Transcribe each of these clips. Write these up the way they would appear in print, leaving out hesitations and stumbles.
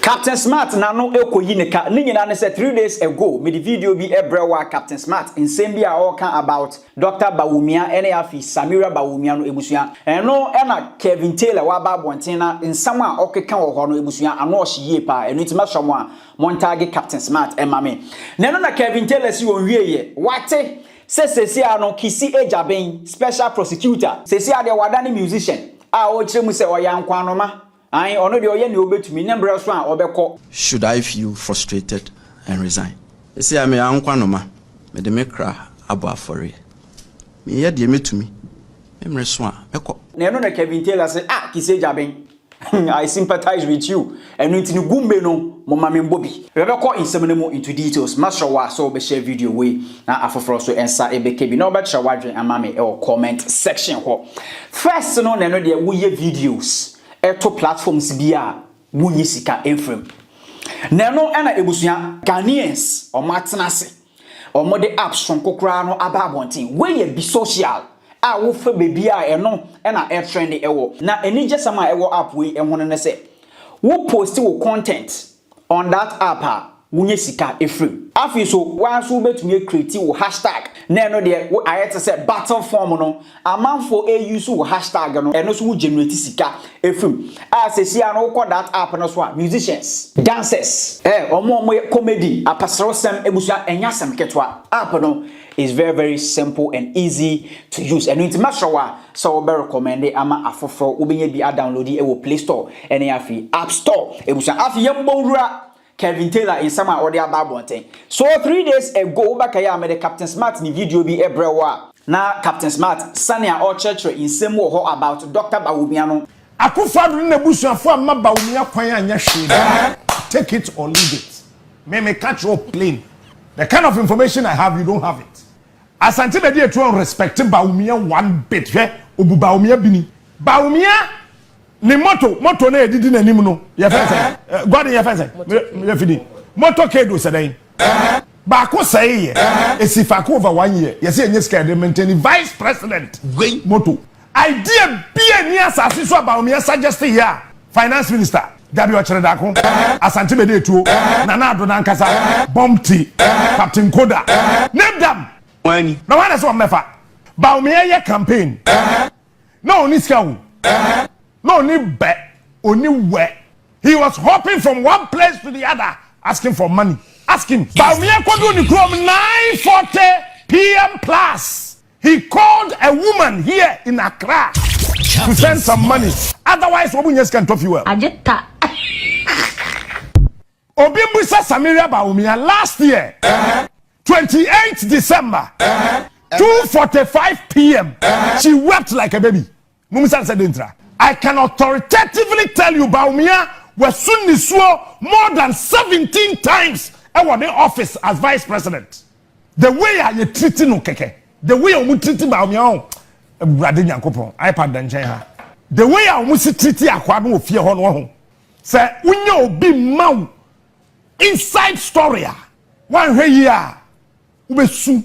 Captain Smart na no ekoyi ne ka. Ni nyina ne say 3 days ago me the video bi ebrewa Captain Smart in same bi all kan about Dr. Bawumia ene afi Samira Bawumia no ebusua. Eno na Kevin Taylor wa ba bonten na nsam a okeka wo ho no ebusua ano ohye pa. Eno ntima hwamo a montage Captain Smart emame. Na eno na Kevin Taylor si won wieye. Wate sesesi ano kisi ejaben special prosecutor. Sesi ade wadane musician. A o kire mu se oyankwa no ma. Should I feel frustrated and resign? You see, I'm a unkwanoma. Me de me cry about for it. Me hear the me to me. Me reswan. Neno na Kevin Taylor say, kise jaben. I sympathize with you. And no gumbe no mama me bobi. We be call inseminemo into details. Master wa so be share video we na afoforo so ensa ebeke bi na oba wadwen amame e comment section ho. First no neno de wo ye videos. Eto platforms bia wunyi sika enfrem neno ena ebusua Ghanaians o matenase o mode apps from kokra no ababontin we ye bi social a wo fa bebia eno ena e trend ewo na eni jesama ewo app we ehunu ne se wo post wo content on that app wunye sika efrem afi so wanso betumi create wo hashtag neno de wo ayete se battle form no amanfo use wo hashtag no eno so wo generate sika efrem asesi ano ko that app no so musicians dancers omo comedy apasrosem ebusia enyasem ketwa app no is very simple and easy to use and into mashawa so we recommend ama afofo obenye bi download e wo Play Store ene afi App Store ebusia afi yembowura Kevin Taylor in some order about bonten. So 3 days ago, Bakaya made Captain Smart ni video bi ebrewa. Na Captain Smart sania or church in same ho about Dr. Bawumia. Akufo-addo ne busuafo amma Bawumia kwan anya hwe. Take it or leave it. Me catch your plane. The kind of information I have, you don't have it. Asante be dey to respect Bawumia one bit. Obu Bawumia bini. Bawumia ni moto na edidi nanim no ye fense god ye fense ye fidi moto kedo sedan ba ko say ye esifa ko over 1 year ye say enye skade maintain vice president moto idea bia ni asase so Bawumia suggest here finance minister Dabi Ochere ko Asante be dey tuo Nana Addo na nkasa Bompti Captain Koda name them wani na wana so mefa Bawumia ye campaign no oni ska no, only bet, only where. He was hopping from one place to the other, asking for money. Asking. Bawumia kodu ni krom 9:40 p.m. plus. He called a woman here in Accra to send some money. Otherwise, Obunyes can top you well. Ajeta. Obimbusa Samira Bawumia last year, 28th December, 2:45 p.m. She wept like a baby. Mumisa said intra. I can authoritatively tell you Bawumia was soon more than 17 times in the office as vice president. The way I treating Okeke, the way I treating Bawumia, iPad dan the way I treating Akwado fear hon say unyo be mau inside story one way here ubesu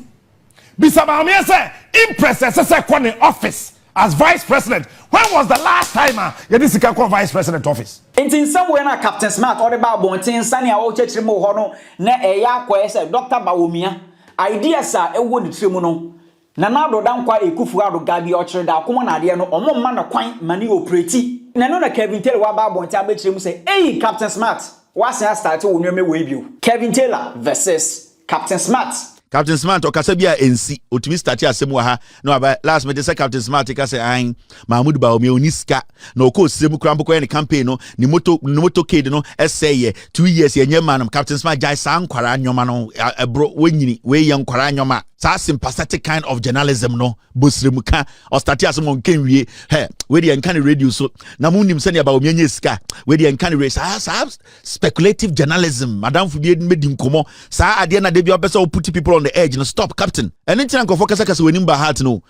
bisa Bawumia say impress say kwa ne office as vice president. When was the last time you did see vice president office? In some way, na Captain Smart or the Babontin, Sanya or Church Mohono, na eya kwese Dr. Bawumia. Ideas are a wood trimono. Nanado dan kwa akufo-addo gabi ochre da akoma na ade no omo ma na kwan mani operate. Na no na Kevin Taylor wa Babontin abetire mu say, "Hey Captain Smart, what's ya start wo nweme we bio." Kevin Taylor versus Captain Smart. Captain Smart okasa bia ensi otumi start asem wa ha no aba last minute say Captain Smart ka say an Mahmoud Bawumia oniska na okọ semu krampo ko campaign no ni moto kid no essay 2 years yenye manam Captain Smart jai san kwara nyoma no bro wonyini we yen kwara nyoma sa sympathetic kind of journalism no bosremuka or start asem on kenwie he we dey enkan radio so na munim se ne Bawumia nyesika we dey enkan radio sa speculative journalism madam fudie medi nkomo sa ade na de bia opese put people on the edge no stop captain anything go focus kasa wenim ba heart no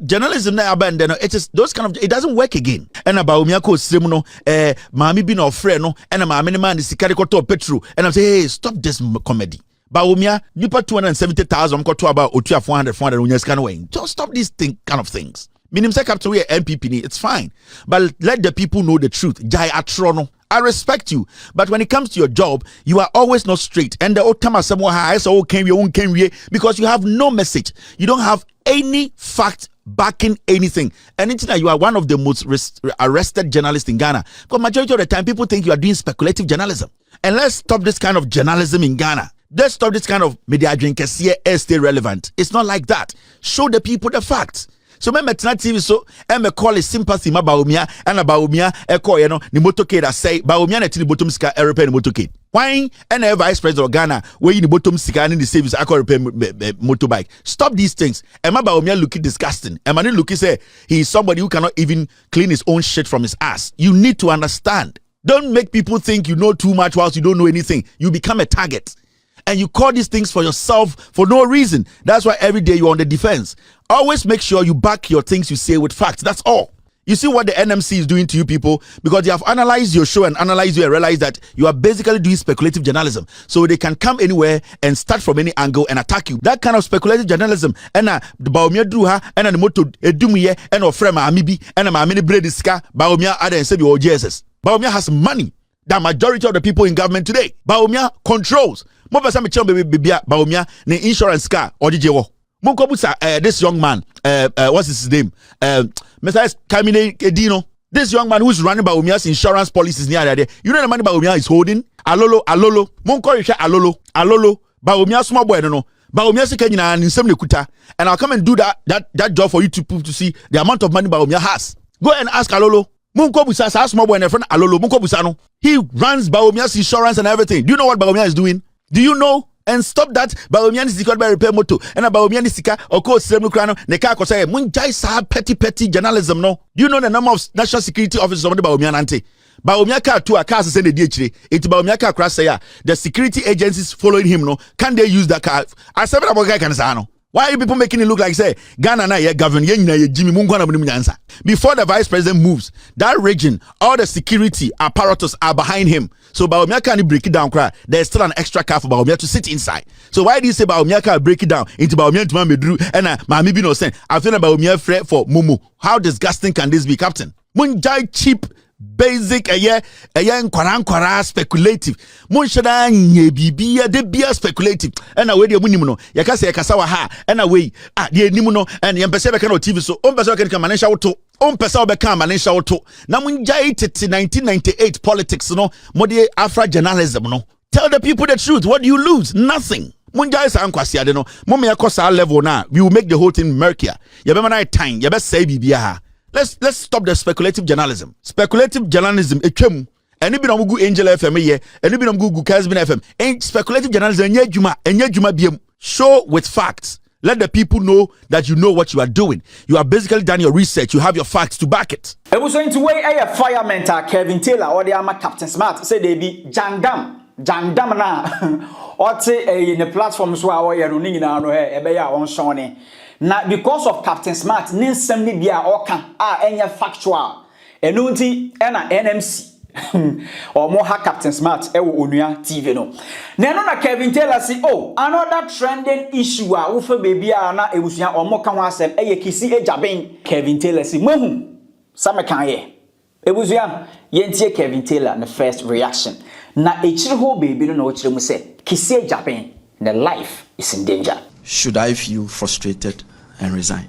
journalism na abandon no it is those kind of it doesn't work again and Bawumia ko srem no maami bi no frɛ no and maami ne man sikari ko to petrol and I'm say hey stop this comedy Bawumia nipa 270,000 ko to about otua 400 unyas kan way just stop these kind of things. Minim say captain we MPP ni it's fine but let the people know the truth. Jai atro no I respect you, but when it comes to your job, you are always not straight. And the old time someone has because you have no message. You don't have any fact backing anything. And it's like you are one of the most arrested journalists in Ghana. Because majority of the time, people think you are doing speculative journalism. And let's stop this kind of journalism in Ghana. Let's stop this kind of media drink stay relevant. It's not like that. Show the people the facts. So me metna TV so me call it sympathy ma Bawumia and Bawumia call ni motorcade that say Bawumia na tini bottom sika repair ni motorcade. Why and vice president of Ghana where you the bottom sika and the service I call repair motorbike. Stop these things. Emma Bawumia looking disgusting. Emma looking say he is somebody who cannot even clean his own shit from his ass. You need to understand. Don't make people think you know too much whilst you don't know anything. You become a target. And you call these things for yourself for no reason. That's why every day you're on the defense. Always make sure you back your things you say with facts. That's all. You see what the NMC is doing to you people? Because they have analyzed your show and analyzed you and realized that you are basically doing speculative journalism. So they can come anywhere and start from any angle and attack you. That kind of speculative journalism. And the Bawumia Druha and the moto Edumuye and Ofrema Amibi and the Amini Brediska Bawumia Ada and Sebi or Jesus. Bawumia has money. The majority of the people in government today. Bawumia controls. Mo pesa me chombe bibia Bawumia ne insurance car odijewo. Mo kobusa this young man what's his name? Mr. Kamine Edino. This young man who's running Bawumia's insurance policies near there. You know the money Bawumia is holding? Alolo. Mo ko yehwe alolo. Bawumia small boy no. Bawumia se kanyina nsem ne kuta. And I'll come and do that job for you to see the amount of money Bawumia has. Go and ask Alolo. Munko busa sa small boy and friend Alolo. Munko busa no. He runs Bawumia's insurance and everything. Do you know what Bawumia is doing? Do you know? And stop that. Bawumia is secured by repair moto. And Bawumia is sika or cause Sremu Krano. Neka ko say munjai sa petty journalism no. Do you know the number of national security officers of the Bawumia nante? Bawumia car to a car send the DHD. It's Bawumia car crash say the security agencies following him no. Can they use that car? I said about guy can say no. Why are you people making it look like say Ghana na ye govern ye Jimmy Mungwana answer? Before the vice president moves, that region, all the security apparatus are behind him. So Bawumia can't break it down. There's still an extra car for Bawumia to sit inside. So why do you say Bawumia can't break it down into Bawumia to Mamedru and Mami Bino saying I feel Bawumia fret for Mumu? How disgusting can this be, Captain? Munjai cheap. Basic nkwara speculative munshada nye bibia de bia speculative and away de munim no yakasa yakasa wa ha and away de nim no and yempese be kan o TV so on pese be kan manisha woto on pese be kan manisha woto na munjai tete 1998 politics no mode afra journalism no. Tell the people the truth. What do you lose? Nothing. Munjai sa ankwasi ade no mo me yakosa level na we will make the whole thing murkier. Ye be na time ye be say bibia ha. Let's stop the speculative journalism. Speculative journalism etwam. Eni bi na mugu Angel FM ye, eni bi na mugu Casbin FM. And speculative journalism enye dwuma biem. Show with facts. Let the people know that you know what you are doing. You have basically done your research. You have your facts to back it. It was going to weigh a fireman Kevin Taylor or the ama Captain Smart say they be jangdam na or say in the platform so our ye running na no he ebe ya on shone. Now, because of Captain Smart, ninsem ni bia oka enye factual. Enu nti ena NMC or more Captain Smart ewo onua TV no. Na Kevin Taylor say, oh, another trending issue wo fa baby na ebusuan omo ka ho asem eye kisi ejaben. Kevin Taylor say, "Mohu same kan ye." Ebusuan yentie Kevin Taylor the first reaction. Na echiri ho baby no na o kire mu say, "Kisi ejaben, the life is in danger." Should I feel frustrated and resign?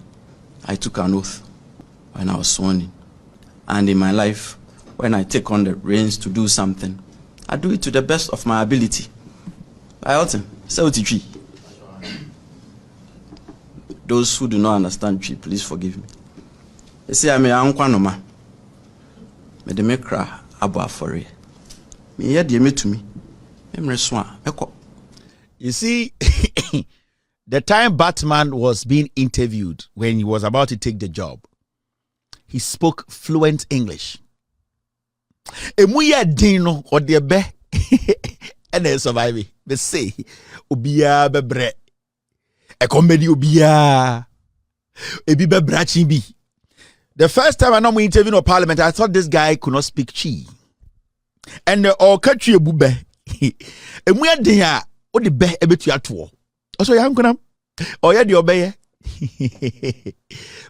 I took an oath when I was sworn in. And in my life, when I take on the reins to do something, I do it to the best of my ability. I ought to say, those who do not understand tree, please forgive me. They say I'm a Ankwanoma. Me de me cry Bawumia. Me hear the to me. You see, the time Batman was being interviewed when he was about to take the job, he spoke fluent English. Emuya dino or the be and then survive. They say Ubia bebre. A comedy Ubia Ebi bebrachi bi. The first time I know we interviewed in Parliament, I thought this guy could not speak Chi. And all country bube. Emuya dia o the be ebetu atuo. Also, young kunam, or yeah, the obey.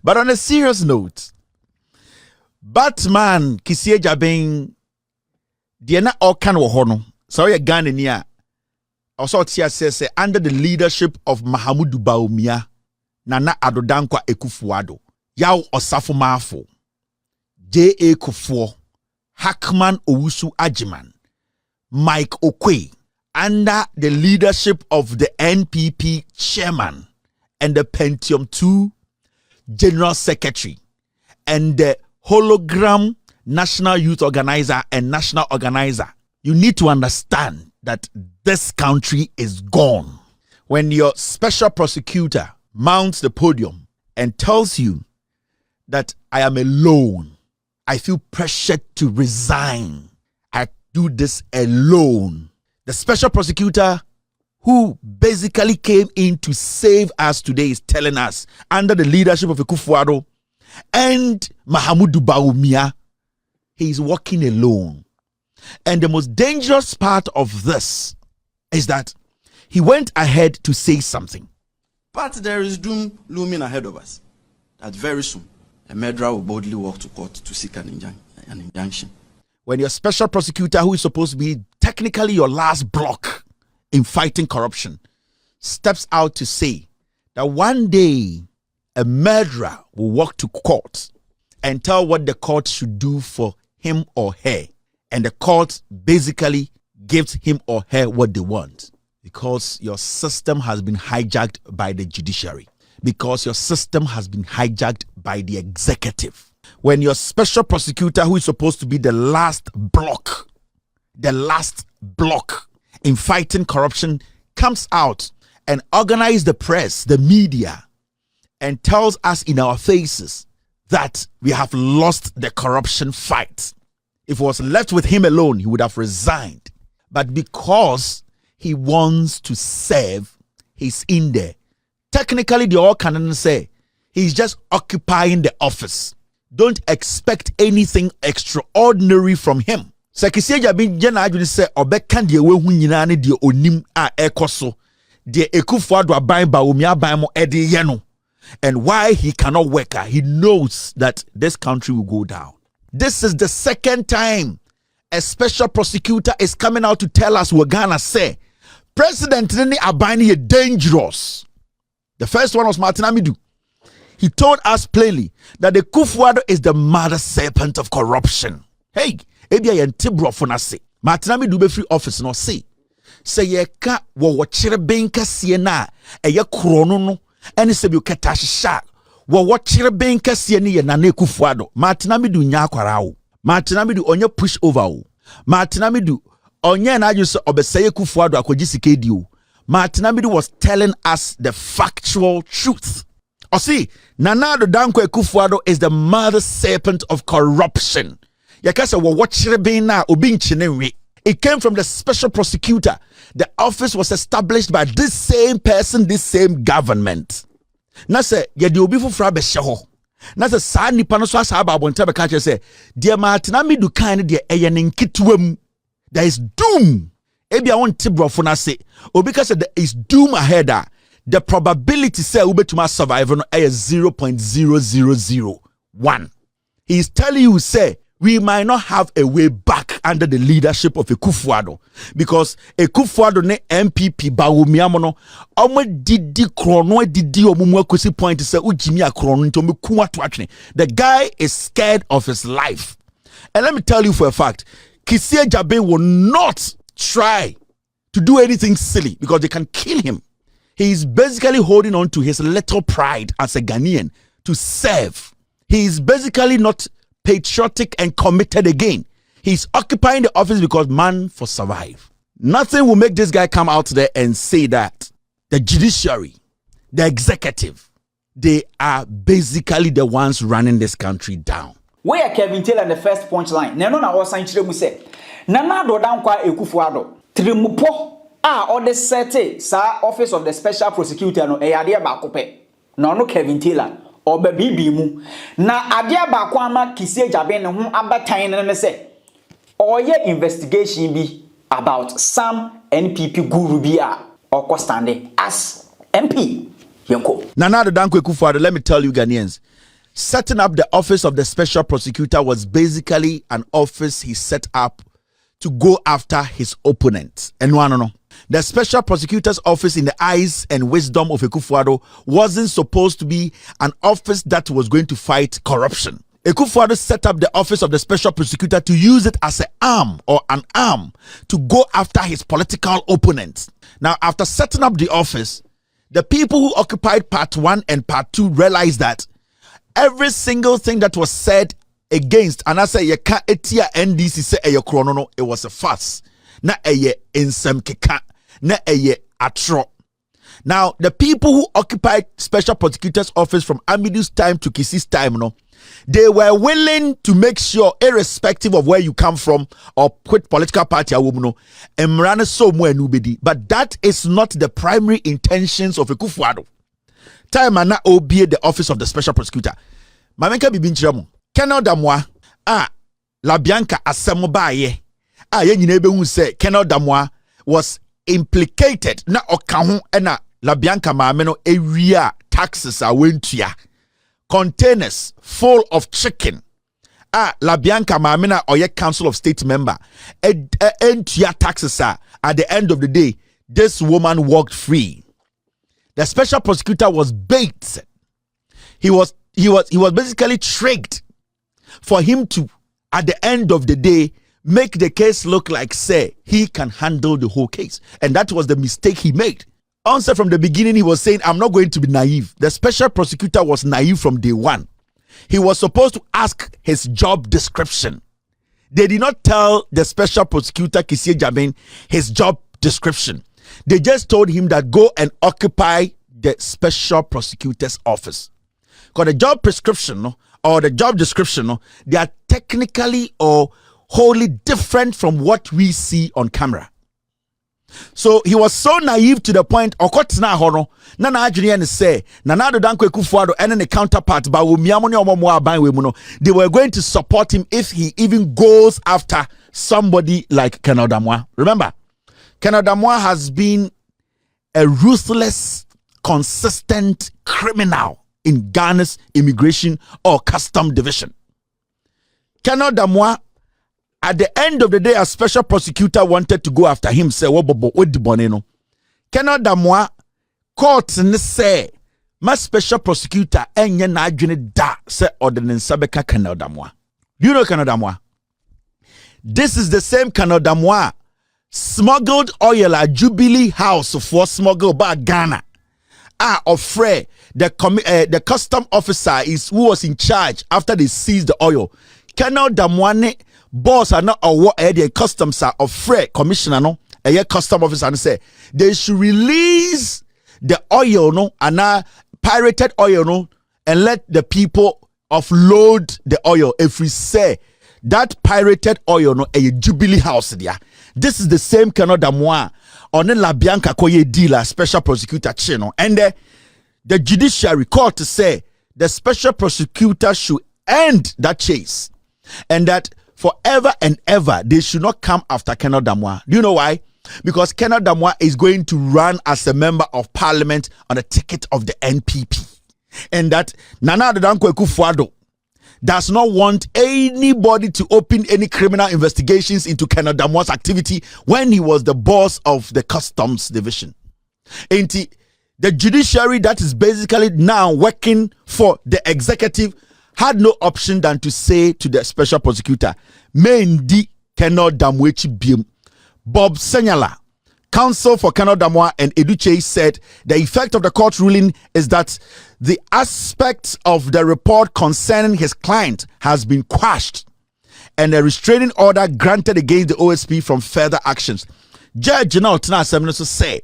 But on a serious note, Batman Kisie Jabin deɛ na ɔka no wɔ hɔ no sɛ ɔyɛ Ghana ni a ɔsɛ ɔte ase sɛ under the leadership of Mahamudu Bawumia Nana Addo Dankwa Akufo-Addo Yaw Osafo Maafo J.A. Kufuor Hackman Owusu Ajiman Mike Okwe under the leadership of the NPP chairman and the Pentium II general secretary and the hologram national youth organizer and national organizer. You need to understand that this country is gone. When your special prosecutor mounts the podium and tells you that I am alone, I feel pressured to resign. I do this alone. The special prosecutor who basically came in to save us today is telling us under the leadership of Akufo-Addo and Mahamudu Bawumia, he is working alone. And the most dangerous part of this is that he went ahead to say something. But there is doom looming ahead of us. That very soon, a murderer will boldly walk to court to seek an injunction. When your special prosecutor, who is supposed to be technically your last block in fighting corruption, steps out to say that one day a murderer will walk to court and tell what the court should do for him or her, and the court basically gives him or her what they want, because your system has been hijacked by the judiciary, because your system has been hijacked by the executive. When your special prosecutor, who is supposed to be the last block in fighting corruption, comes out and organizes the press, the media, and tells us in our faces that we have lost the corruption fight. If it was left with him alone, he would have resigned. But because he wants to serve, he's in there. Technically, the all canon say he's just occupying the office. Don't expect anything extraordinary from him. Sekisieja bin jena adwene se obeka de we hu nyina ne de onim a ekoso de Akufo-Addo aban Bawumia aban mo ede ye no, and why he cannot work. He knows that this country will go down. This is the second time a special prosecutor is coming out to tell us what Ghana say President Nene Abani is dangerous. The first one was Martin Amidu. He told us plainly that the Akufo-Addo is the mother serpent of corruption. Hey, ebia yentibro fo na se. Martin Amidu be free office no say ye ka wo kire ben kase na eye kro no ene se bi okata hyehyɛ wo kire ben kase ne ye na Akufo-Addo. Martin Amidu nya akwara wo. Martin Amidu onye push over wo. Martin Amidu onye na aju se obeseye Akufo-Addo akogi sikedi wo. Martin Amidu was telling us the factual truth. See, Nana Addo Dankwa Akufo-Addo is the mother serpent of corruption. It came from the special prosecutor. The office was established by this same person, this same government. Nase yedi obi fufura be sheho. Nase sa nipa no so asa ababonte be ka che say de Martin Amidu kan de eye ne nkitwam. There is doom. Ebia won tibrofo na say obi ka say there is doom ahead. The probability say ubetuma survive no is 0.0001. He is telling you say we might not have a way back under the leadership of Akufo-Addo, because Akufo-Addo ne MPP Bawumia mono omo didi krono didi omumu akosi point say ujimi akrono nto meku ato atwene. The guy is scared of his life. And let me tell you for a fact, Kisie Jabe will not try to do anything silly because they can kill him. He is basically holding on to his little pride as a Ghanaian to serve. He is basically not patriotic and committed again. He's occupying the office because man for survive. Nothing will make this guy come out there and say that the judiciary, the executive, they are basically the ones running this country down. Where Kevin Taylor the first punchline. Nano na was saying say Nana Addo Dankwa Akufo-Addo trimupo or the sete sa office of the special prosecutor no eyade ba kope. No Kevin Taylor or baby mu na adia ba kwa ama Kisie Jabe ne ho abatan ne say oye investigation bi about some NPP guru bia or standing as MP. Yanko Nana Addo Dankwa Akufo-Addo, let me tell you Ghanaians, setting up the office of the special prosecutor was basically an office he set up to go after his opponents. And no. The special prosecutor's office, in the eyes and wisdom of akufo-addo, wasn't supposed to be an office that was going to fight corruption. Akufo-addo set up the office of the special prosecutor to use it as an arm to go after his political opponents. Now, after setting up the office, the people who occupied part 1 and part 2 realized that every single thing that was said against, and I say you can't etia NDC say a chrono, it was a fuss. Na eye insem keka, na eye atro. Now, the people who occupied special prosecutor's office from Amidu's time to Kisi's time, they were willing to make sure, irrespective of where you come from or quit political party, but that is not the primary intentions of akufo-addo. Time na obey the office of the special prosecutor. Mamenka bibinchiramu. Kenel Damwa, La Bianca Asamobaye. Ye nyina be hu say Kenel Damwa was implicated na okaho na La Bianca maame no ewia taxes awentua. Containers full of chicken. La Bianca maame na oye council of state member. Entua taxes at the end of the day, this woman walked free. The special prosecutor was bait. He was basically tricked for him to, at the end of the day, make the case look like, say, he can handle the whole case. And that was the mistake he made. Also, from the beginning, he was saying, I'm not going to be naive. The special prosecutor was naive from day one. He was supposed to ask his job description. They did not tell the special prosecutor, Kisie Jaben, his job description. They just told him that go and occupy the special prosecutor's office. Because the job prescription or the job description, they are technically or wholly different from what we see on camera. So he was so naive to the point, Okotina Hono, Nana Adrian say, Nanado Danko akufo-addo and the counterpart, Bawumia they were going to support him if he even goes after somebody like Kenel Damwa. Remember, Kenel Damwa has been a ruthless, consistent criminal in Ghana's immigration or custom division. Kenel Damwa, at the end of the day, a special prosecutor wanted to go after him. Say, Kenel Damwa court say, my special prosecutor enye na adwene da say ordinance sabeka Kenel Damwa. Do you know Kenel Damwa? This is the same Kenel Damwa smuggled oil at Jubilee House for smuggle by Ghana. Ofre, the custom officer is who was in charge after they seized the oil. Kenel Damwa boss are not aware the customs are Ofre commissioner no a custom officer and say they should release the oil no and pirated oil no and let the people offload the oil. If we say that pirated oil no a Jubilee House there. This is the same Kenel Damwa on La Bianca Koye dealer special prosecutor chino and the judiciary court to say the special prosecutor should end that chase and that forever and ever they should not come after Kenel Damwa. Do you know why? Because Kenel Damwa is going to run as a member of parliament on a ticket of the NPP, and that Nana Danko akufo-addo does not want anybody to open any criminal investigations into Kenel Damwa's activity when he was the boss of the customs division. The judiciary that is basically now working for the executive had no option than to say to the special prosecutor, Mendi Kenel Damwa biem. Bob Senyala, counsel for Kenel Damwa and Eduche, said the effect of the court ruling is that the aspects of the report concerning his client has been quashed and a restraining order granted against the OSP from further actions. Judge General Tina Semino say,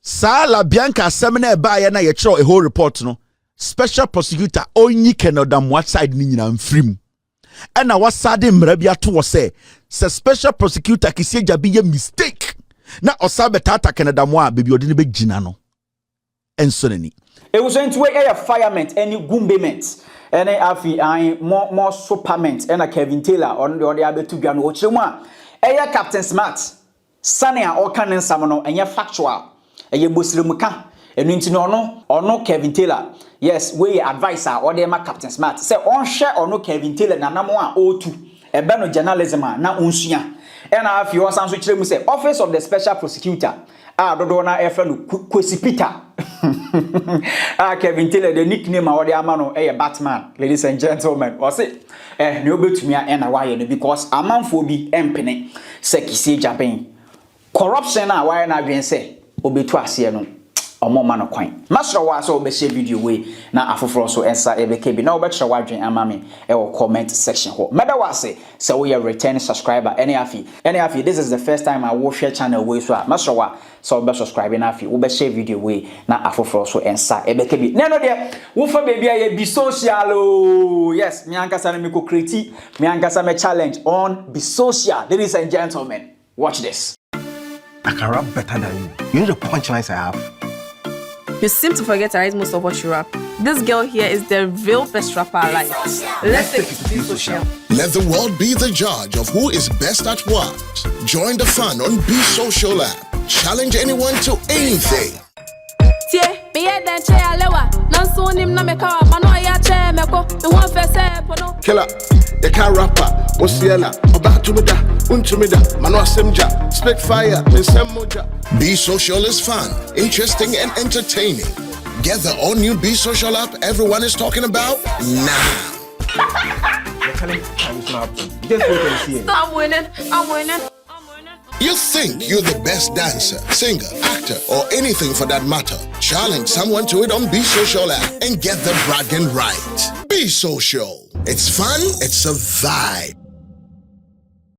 Sa La Bianca Semina Baya na yetro a whole report no. Special prosecutor only Kenel Damwa side ni nyina mfrim. And I was sad mrebia to say special prosecutor Kisie Jabi mistake. Na osabetata Kenel Damwa baby odini be ginano. And so nani. It was into a firement, any gumbement, and a more superment, and a Kevin Taylor on the other two gun watch one. A Captain Smart, Sania or Canon Samano, and your factual, a Muslimuka, and Intino or no Kevin Taylor. Yes, we advisor or the Captain Smart. Say on share or no Kevin Taylor, na namoa O2, a bano journalism, na unsia. And if you want some switch mu say Office of the Special Prosecutor. Dodo na efe no Kwesi Peter. Kevin Taylor the nickname a wode ama no Batman. Ladies and gentlemen, or say ne obetumi a na why no because amanfo bi empene se Kisii Gyabin. Corruption na why na dwen se obetu ase no. Omo ma no kwan. Masro wa so obehye video we na afoforo so ensa ebeke bi na obetro wadwen ama me comment section ho. Meda wase se we return subscriber any afi this is the first time I will share channel we so masro wa so be subscribe na afi obehye video we na afoforo so ensa ebeke bi. Na no de wo fa baby aye be social oh. Yes, me ankasa na me ko create me ankasa me challenge on be social. Ladies and gentlemen, watch this. I can rap better than you. You know the punchlines I have. You seem to forget to write most of what you rap. This girl here is the real best rapper alive. Let's take it to B0re. Let the world be the judge of who is best at what. Join the fun on B0re app. Challenge anyone to anything. Killer, the car rapper, Osiela, Obatumida, Untumida, Manoa Semja, Spitfire, and Semoja. B0re is fun, interesting, and entertaining. Get the all new B0re app everyone is talking about now. Just wait and see it. I'm winning. You think you're the best dancer, singer, actor, or anything for that matter? Challenge someone to it on B0re app and get the bragging right. B0re. It's fun, it's a vibe.